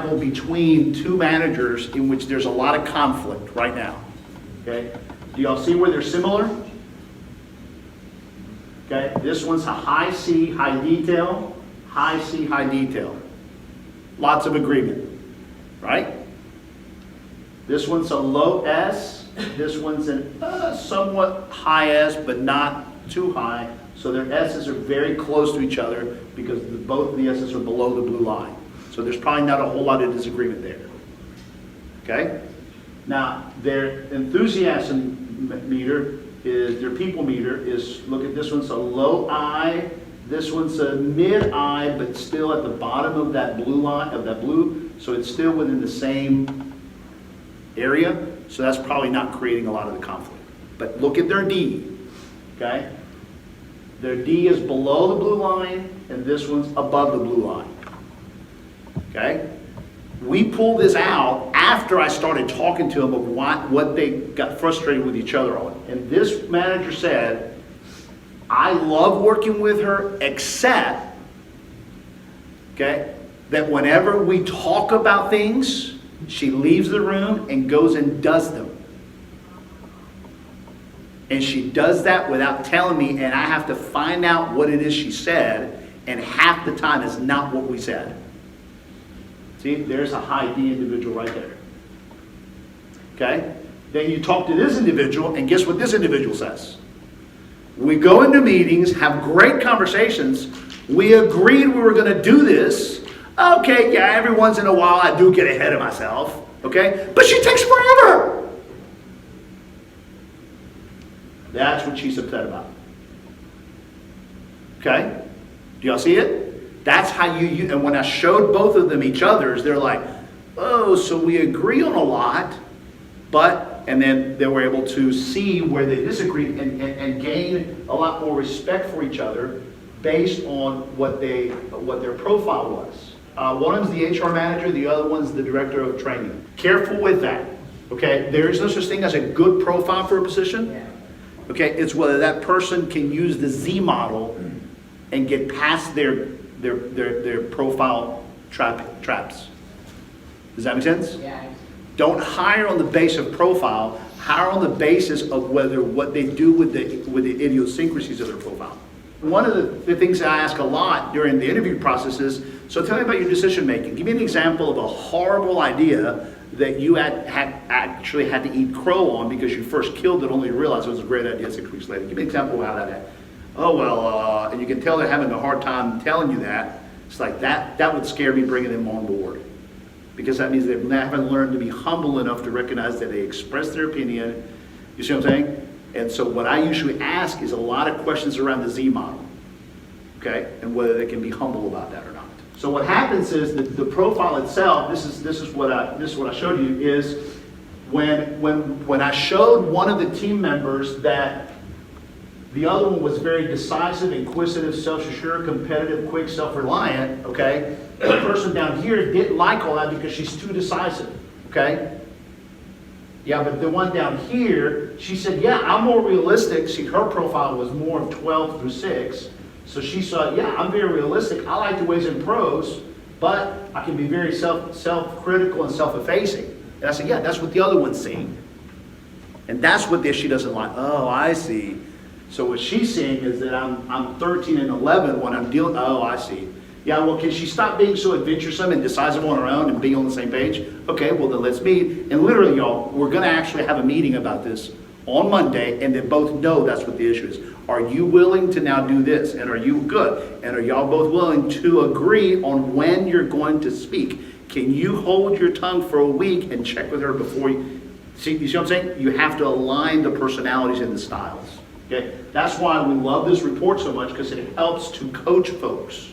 example between two managers in which there's a lot of conflict right now. Okay? Do y'all see where they're similar? Okay, this one's a high C, high detail, high C, high detail. Lots of agreement, right? This one's a low S, this one's a somewhat high S, but not too high. So their S's are very close to each other because both of the S's are below the blue line. So there's probably not a whole lot of disagreement there. Okay? Now, their enthusiasm meter is, their people meter is, look at this one's a low I, this one's a mid I, but still at the bottom of that blue line, so it's still within the same area, so that's probably not creating a lot of the conflict. But look at their D, okay? Their D is below the blue line, and this one's above the blue line, okay? We pulled this out after I started talking to them of what they got frustrated with each other on. And this manager said, I love working with her, except, okay, that whenever we talk about things, she leaves the room and goes and does them. And she does that without telling me, and I have to find out what it is she said, and half the time it's not what we said. See, there's a high D individual right there. Okay? Then you talk to this individual, and guess what this individual says? We go into meetings, have great conversations. We agreed we were going to do this. Okay, yeah, every once in a while I do get ahead of myself. Okay? But she takes forever. That's what she's upset about. Okay? Do y'all see it? That's how you, and when I showed both of them each other's, they're like, oh, so we agree on a lot, but, and then they were able to see where they disagreed and gain a lot more respect for each other based on what their profile was. One is the HR manager, the other one's the director of training. Careful with that, okay? There is no such thing as a good profile for a position. Okay, it's whether that person can use the Z model and get past their profile traps. Does that make sense? Yeah. Don't hire on the base of profile. Hire on the basis of whether what they do with the idiosyncrasies of their profile. One of the things I ask a lot during the interview process is, so tell me about your decision making. Give me an example of a horrible idea that you actually had to eat crow on because you first killed it, only to realize it was a great idea 6 weeks later. Give me an example of how that happened. Oh, well, and you can tell they're having a hard time telling you that. It's like that would scare me bringing them on board. Because that means they haven't learned to be humble enough to recognize that they express their opinion. You see what I'm saying? And so what I usually ask is a lot of questions around the Z model. Okay? And whether they can be humble about that or not. So what happens is that the profile itself, this is what I showed you, is when I showed one of the team members that the other one was very decisive, inquisitive, self-assured, competitive, quick, self-reliant, okay? The person down here didn't like all that because she's too decisive, okay? Yeah, but the one down here, she said, yeah, I'm more realistic. See, her profile was more of 12 through 6. So she saw, yeah, I'm very realistic. I like the ways in prose, but I can be very self-critical and self-effacing. And I said, yeah, that's what the other one's seeing. And that's what she doesn't like. Oh, I see. So what she's seeing is that I'm 13 and 11 when I'm dealing, oh, I see. Yeah, well, can she stop being so adventuresome and decisive on her own and be on the same page? Okay, well, then let's meet. And literally, y'all, we're going to actually have a meeting about this on Monday, and they both know that's what the issue is. Are you willing to now do this? And are you good? And are y'all both willing to agree on when you're going to speak? Can you hold your tongue for a week and check with her before you see what I'm saying? You have to align the personalities and the styles. Okay? That's why we love this report so much, because it helps to coach folks.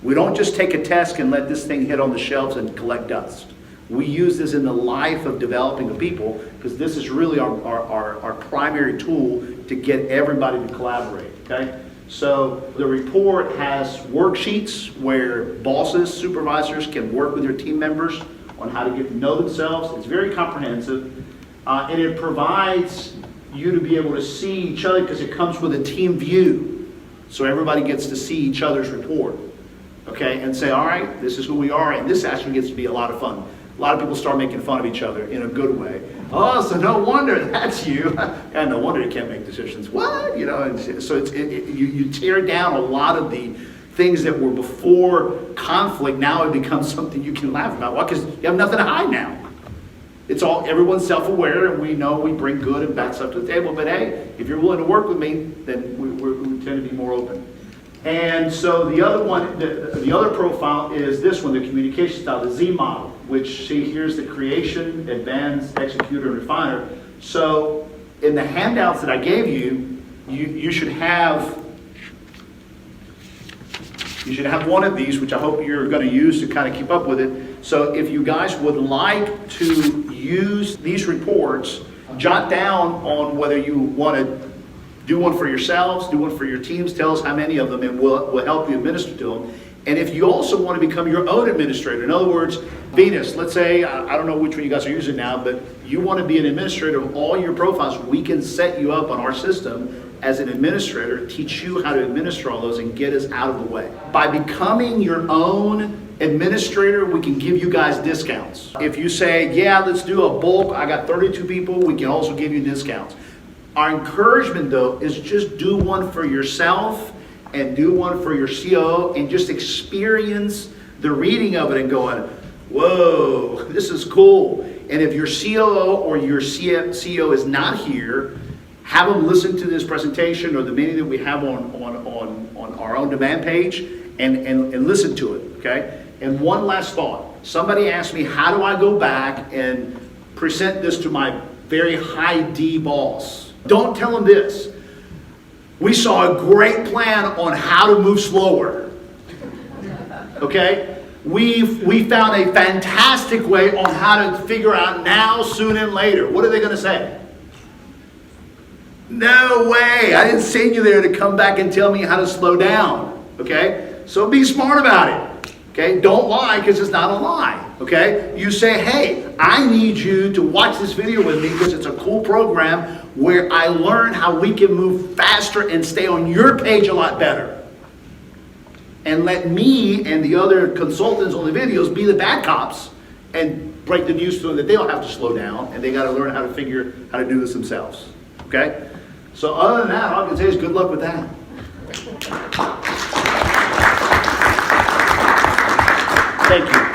We don't just take a test and let this thing hit on the shelves and collect dust. We use this in the life of developing the people, because this is really our primary tool to get everybody to collaborate. Okay? So the report has worksheets where bosses, supervisors can work with their team members on how to get to know themselves. It's very comprehensive. And it provides you to be able to see each other because it comes with a team view. So everybody gets to see each other's report. okay, and say, all right, this is who we are, and this actually gets to be a lot of fun. A lot of people start making fun of each other in a good way. Oh, so no wonder that's you. And no wonder you can't make decisions. What? You know, and so you tear down a lot of the things that were before conflict. Now it becomes something you can laugh about. Why? Because you have nothing to hide now. It's all, everyone's self-aware, and we know we bring good and bad stuff to the table. But hey, if you're willing to work with me, then we tend to be more open. And so the other one, the other profile is this one, the communication style, the Z model, which, see, here's the creation, advance, executor, and refiner. So in the handouts that I gave you, you should have one of these, which I hope you're going to use to kind of keep up with it. So if you guys would like to use these reports, jot down on whether you want to do one for yourselves, do one for your teams, tell us how many of them, and we'll help you administer to them. And if you also want to become your own administrator, in other words, Venus, let's say, I don't know which one you guys are using now, but you want to be an administrator of all your profiles, we can set you up on our system as an administrator, teach you how to administer all those and get us out of the way. By becoming your own administrator, we can give you guys discounts. If you say, yeah, let's do a bulk, I got 32 people, we can also give you discounts. Our encouragement, though, is just do one for yourself and do one for your COO and just experience the reading of it and going, whoa, this is cool. And if your COO or your CEO is not here, have them listen to this presentation or the many that we have on our own demand page and listen to it, okay? And one last thought. Somebody asked me, how do I go back and present this to my very high D boss? Don't tell them this. We saw a great plan on how to move slower. Okay? We found a fantastic way on how to figure out now, soon, and later. What are they going to say? No way. I didn't send you there to come back and tell me how to slow down. Okay? So be smart about it. Okay? Don't lie because it's not a lie. Okay? You say, hey, I need you to watch this video with me because it's a cool program where I learn how we can move faster and stay on your page a lot better. And let me and the other consultants on the videos be the bad cops and break the news to them that they don't have to slow down and they got to learn how to figure how to do this themselves. Okay? So other than that, all I can say is good luck with that. Thank you.